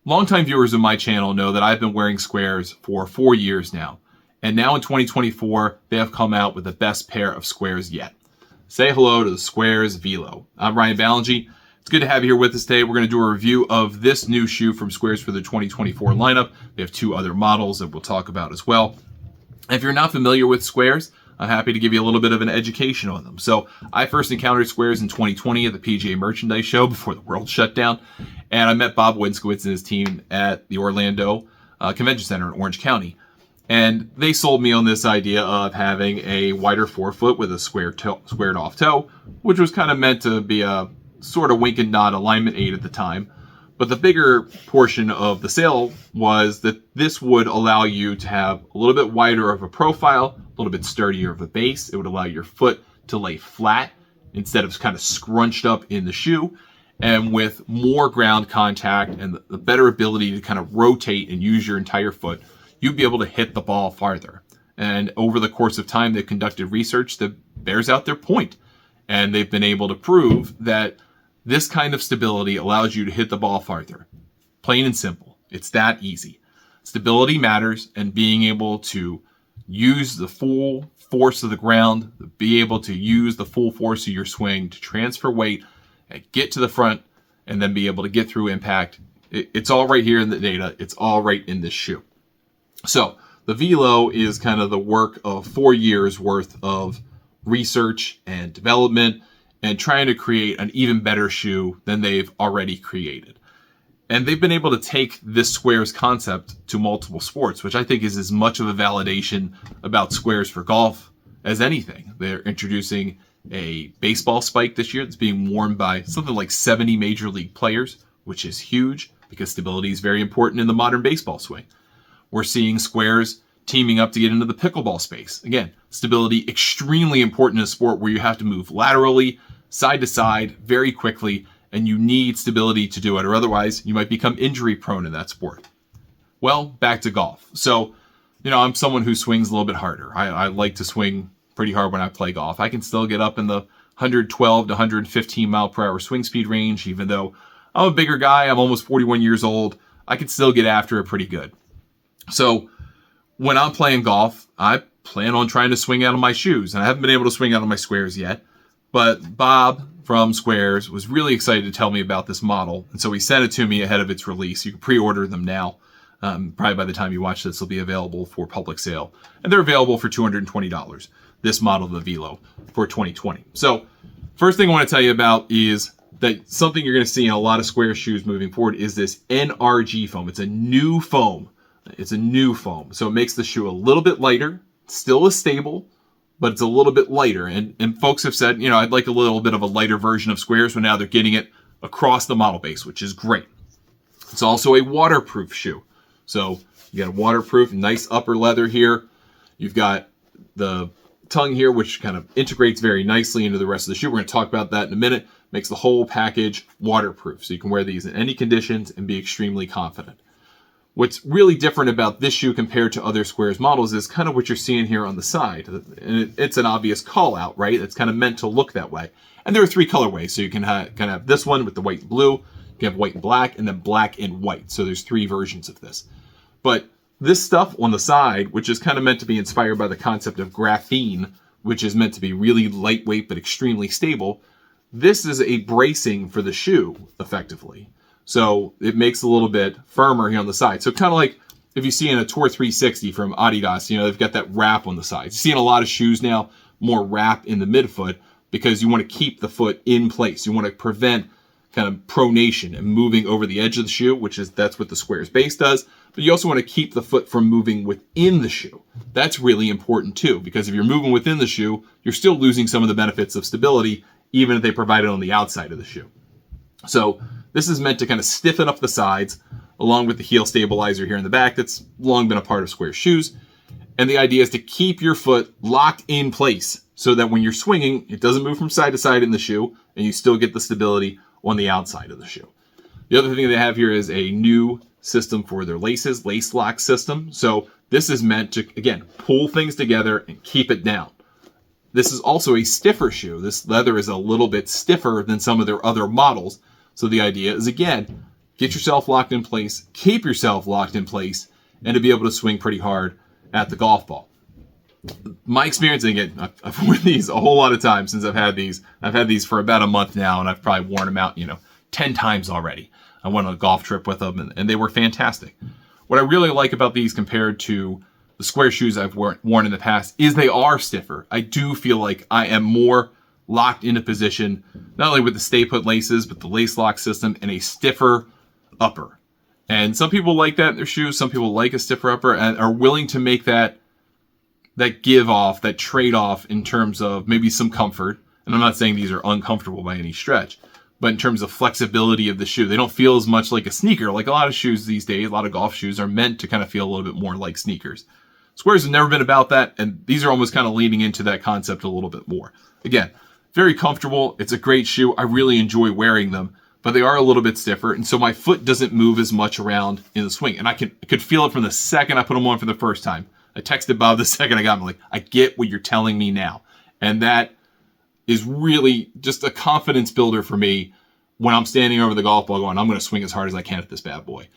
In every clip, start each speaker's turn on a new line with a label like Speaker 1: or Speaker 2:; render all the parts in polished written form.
Speaker 1: Longtime viewers of my channel know that I've been wearing Sqairz for 4 years now. And now in 2024, they have come out with the best pair of Sqairz yet. Say hello to the Sqairz Velo. I'm Ryan Ballengee. It's good to have you here with us today. We're going to do a review of this new shoe from Sqairz for the 2024 lineup. We have 2 other models that we'll talk about as well. And if you're not familiar with Sqairz, I'm happy to give you a little bit of an education on them. So I first encountered Sqairz in 2020 at the PGA Merchandise Show before the world shut down. And I met Bob Winskowitz and his team at the Orlando Convention Center in Orange County. And they sold me on this idea of having a wider forefoot with a squared off toe, which was kind of meant to be a sort of wink and nod alignment aid at the time. But the bigger portion of the sale was that this would allow you to have a little bit wider of a profile, a little bit sturdier of a base. It would allow your foot to lay flat instead of kind of scrunched up in the shoe. And with more ground contact and the better ability to kind of rotate and use your entire foot, you'd be able to hit the ball farther. And over the course of time, they've conducted research that bears out their point. And they've been able to prove that this kind of stability allows you to hit the ball farther. Plain and simple. It's that easy. Stability matters, and being able to use the full force of the ground, be able to use the full force of your swing to transfer weight, and get to the front, and then be able to get through impact. It's all right here in the data. It's all right in this shoe. So the Velo is kind of the work of 4 years worth of research and development and trying to create an even better shoe than they've already created. And they've been able to take this Sqairz concept to multiple sports, which I think is as much of a validation about Sqairz for golf as anything. They're introducing a baseball spike this year that's being worn by something like 70 major league players, which is huge because stability is very important in the modern baseball swing. We're seeing Sqairz teaming up to get into the pickleball space. Again, stability extremely important in a sport where you have to move laterally, side to side, very quickly, and you need stability to do it, or otherwise you might become injury prone in that sport. Well, back to golf. So, I'm someone who swings a little bit harder. I like to swing pretty hard when I play golf. I can still get up in the 112 to 115 mile per hour swing speed range, even though I'm a bigger guy, I'm almost 41 years old, I can still get after it pretty good. So when I'm playing golf, I plan on trying to swing out of my shoes. And I haven't been able to swing out of my Sqairz yet. But Bob from Sqairz was really excited to tell me about this model. And so he sent it to me ahead of its release. You can pre-order them now. Probably by the time you watch this, they'll be available for public sale. And they're available for $220. This model, the Velo, for 2020. So first thing I want to tell you about is that something you're going to see in a lot of Sqairz shoes moving forward is this NRG foam. It's a new foam. It's a new foam. So it makes the shoe a little bit lighter, still as stable, but it's a little bit lighter. And folks have said, I'd like a little bit of a lighter version of Sqairz, but now they're getting it across the model base, which is great. It's also a waterproof shoe. So you got a waterproof, nice upper leather here. You've got the tongue here, which kind of integrates very nicely into the rest of the shoe. We're going to talk about that in a minute. Makes the whole package waterproof. So you can wear these in any conditions and be extremely confident. What's really different about this shoe compared to other Sqairz models is kind of what you're seeing here on the side. And it's an obvious call out, right? It's kind of meant to look that way. And there are 3 colorways. So you can kind of have this one with the white and blue. You can have white and black, and then black and white. So there's 3 versions of this. But this stuff on the side, which is kind of meant to be inspired by the concept of graphene, which is meant to be really lightweight but extremely stable, this is a bracing for the shoe, effectively. So it makes it a little bit firmer here on the side. So kind of like if you see in a Tour 360 from Adidas, they've got that wrap on the sides. You see in a lot of shoes now, more wrap in the midfoot because you want to keep the foot in place. You want to prevent kind of pronation and moving over the edge of the shoe, that's what the Sqairz base does. But you also want to keep the foot from moving within the shoe. That's really important too, because if you're moving within the shoe, you're still losing some of the benefits of stability, even if they provide it on the outside of the shoe. So this is meant to kind of stiffen up the sides, along with the heel stabilizer here in the back that's long been a part of Sqairz shoes. And the idea is to keep your foot locked in place so that when you're swinging, it doesn't move from side to side in the shoe, and you still get the stability on the outside of the shoe. The other thing they have here is a new system for their laces, lace lock system. So this is meant to, again, pull things together and keep it down. This is also a stiffer shoe. This leather is a little bit stiffer than some of their other models. So the idea is, again, get yourself locked in place, keep yourself locked in place, and to be able to swing pretty hard at the golf ball. My experience, and again, I've worn these a whole lot of times since I've had these. I've had these for about a month now, and I've probably worn them out, 10 times already. I went on a golf trip with them, and they were fantastic. What I really like about these compared to the Sqairz shoes I've worn in the past is they are stiffer. I do feel like I am more locked into position, not only with the stay put laces, but the lace lock system and a stiffer upper. And some people like that in their shoes. Some people like a stiffer upper and are willing to make that give off, that trade off in terms of maybe some comfort. And I'm not saying these are uncomfortable by any stretch, but in terms of flexibility of the shoe, they don't feel as much like a sneaker. Like a lot of shoes these days, a lot of golf shoes are meant to kind of feel a little bit more like sneakers. Sqairz has never been about that, and these are almost kind of leaning into that concept a little bit more. Again, very comfortable. It's a great shoe. I really enjoy wearing them, but they are a little bit stiffer, and so my foot doesn't move as much around in the swing. And I could feel it from the second I put them on for the first time. I texted Bob the second I got them, like, I get what you're telling me now. And that is really just a confidence builder for me when I'm standing over the golf ball going, I'm going to swing as hard as I can at this bad boy.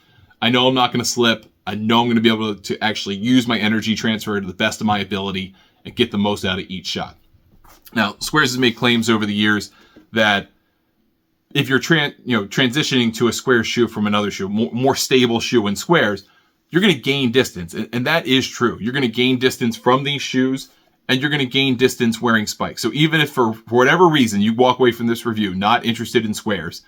Speaker 1: I know I'm not going to slip. I know I'm going to be able to actually use my energy transfer to the best of my ability and get the most out of each shot. Now, Sqairz has made claims over the years that if you're transitioning to a Sqairz shoe from another shoe, more stable shoe in Sqairz, you're going to gain distance. And that is true. You're going to gain distance from these shoes, and you're going to gain distance wearing spikes. So even if for whatever reason you walk away from this review not interested in Sqairz,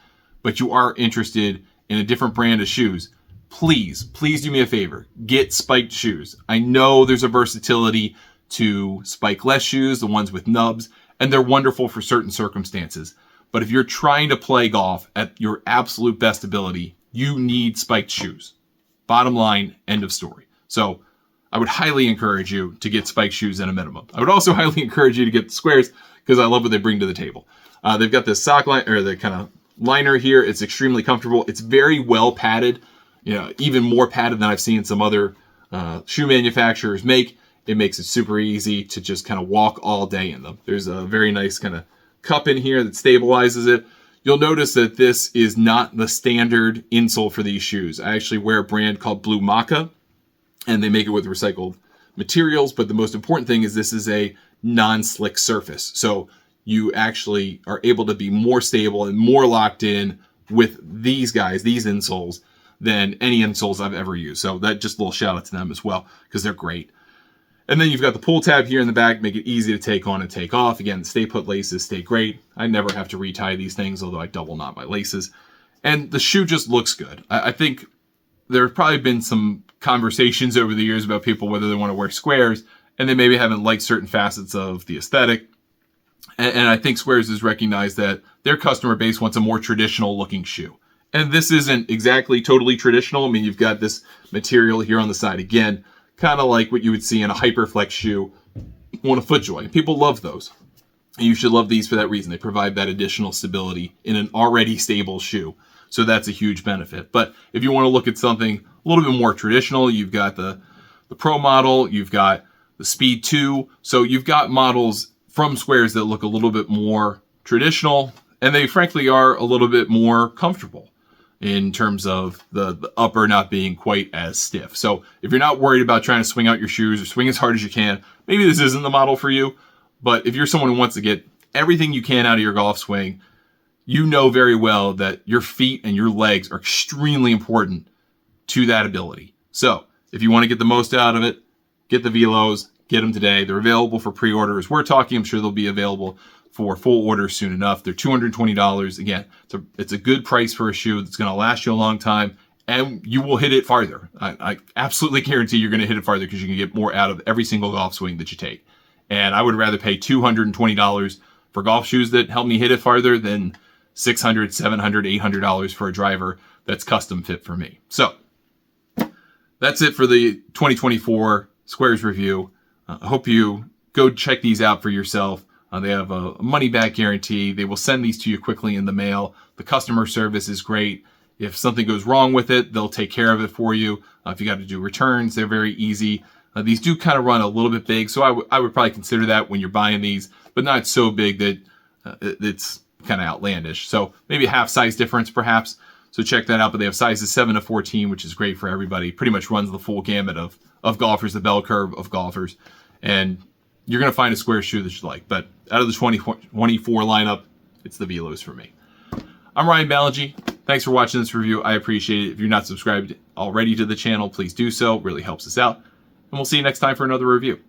Speaker 1: but you are interested in a different brand of shoes, please do me a favor. Get spiked shoes. I know there's a versatility to spikeless shoes, the ones with nubs, and they're wonderful for certain circumstances. But if you're trying to play golf at your absolute best ability, you need spiked shoes. Bottom line, end of story. So I would highly encourage you to get spiked shoes at a minimum. I would also highly encourage you to get the Sqairz because I love what they bring to the table. They've got this sock line, or the kind of liner here. It's extremely comfortable. It's very well padded, even more padded than I've seen some other shoe manufacturers make. It makes it super easy to just kind of walk all day in them. There's a very nice kind of cup in here that stabilizes it. You'll notice that this is not the standard insole for these shoes. I actually wear a brand called Blue Maca, and they make it with recycled materials. But the most important thing is this is a non-slick surface. So you actually are able to be more stable and more locked in with these guys, these insoles, than any insoles I've ever used. So that just a little shout out to them as well, because they're great. And then you've got the pull tab here in the back, make it easy to take on and take off. Again, the stay put laces stay great. I never have to retie these things, although I double knot my laces. And the shoe just looks good. I think there have probably been some conversations over the years about people whether they want to wear Sqairz, and they maybe haven't liked certain facets of the aesthetic. And I think Sqairz has recognized that their customer base wants a more traditional looking shoe. And this isn't exactly totally traditional. I mean, you've got this material here on the side again, kind of like what you would see in a Hyperflex shoe on a FootJoy. People love those. And you should love these for that reason. They provide that additional stability in an already stable shoe. So that's a huge benefit. But if you want to look at something a little bit more traditional, you've got the Pro model, you've got the Speed 2. So you've got models from Sqairz that look a little bit more traditional, and they frankly are a little bit more comfortable in terms of the upper not being quite as stiff. So if you're not worried about trying to swing out your shoes or swing as hard as you can, maybe this isn't the model for you. But if you're someone who wants to get everything you can out of your golf swing, you know very well that your feet and your legs are extremely important to that ability. So if you want to get the most out of it, get the Velos, get them today. They're available for pre-order. As we're talking, I'm sure they'll be available for full order soon enough. They're $220. Again, it's a good price for a shoe that's going to last you a long time, and you will hit it farther. I absolutely guarantee you're going to hit it farther because you can get more out of every single golf swing that you take. And I would rather pay $220 for golf shoes that help me hit it farther than $600, $700, $800 for a driver that's custom fit for me. So that's it for the 2024 Sqairz review. I hope you go check these out for yourself. They have a money-back guarantee. They will send these to you quickly in the mail. The customer service is great. If something goes wrong with it, they'll take care of it for you. If you got to do returns, they're very easy. These do kind of run a little bit big, so I would probably consider that when you're buying these, but not so big that it's kind of outlandish. So maybe a half size difference perhaps. So check that out. But they have sizes 7 to 14, which is great for everybody. Pretty much runs the full gamut of golfers, the bell curve of golfers. And you're going to find a Sqairz shoe that you like. But out of the 2024 lineup, it's the Velos for me. I'm Ryan Ballengee. Thanks for watching this review. I appreciate it. If you're not subscribed already to the channel, please do so. It really helps us out. And we'll see you next time for another review.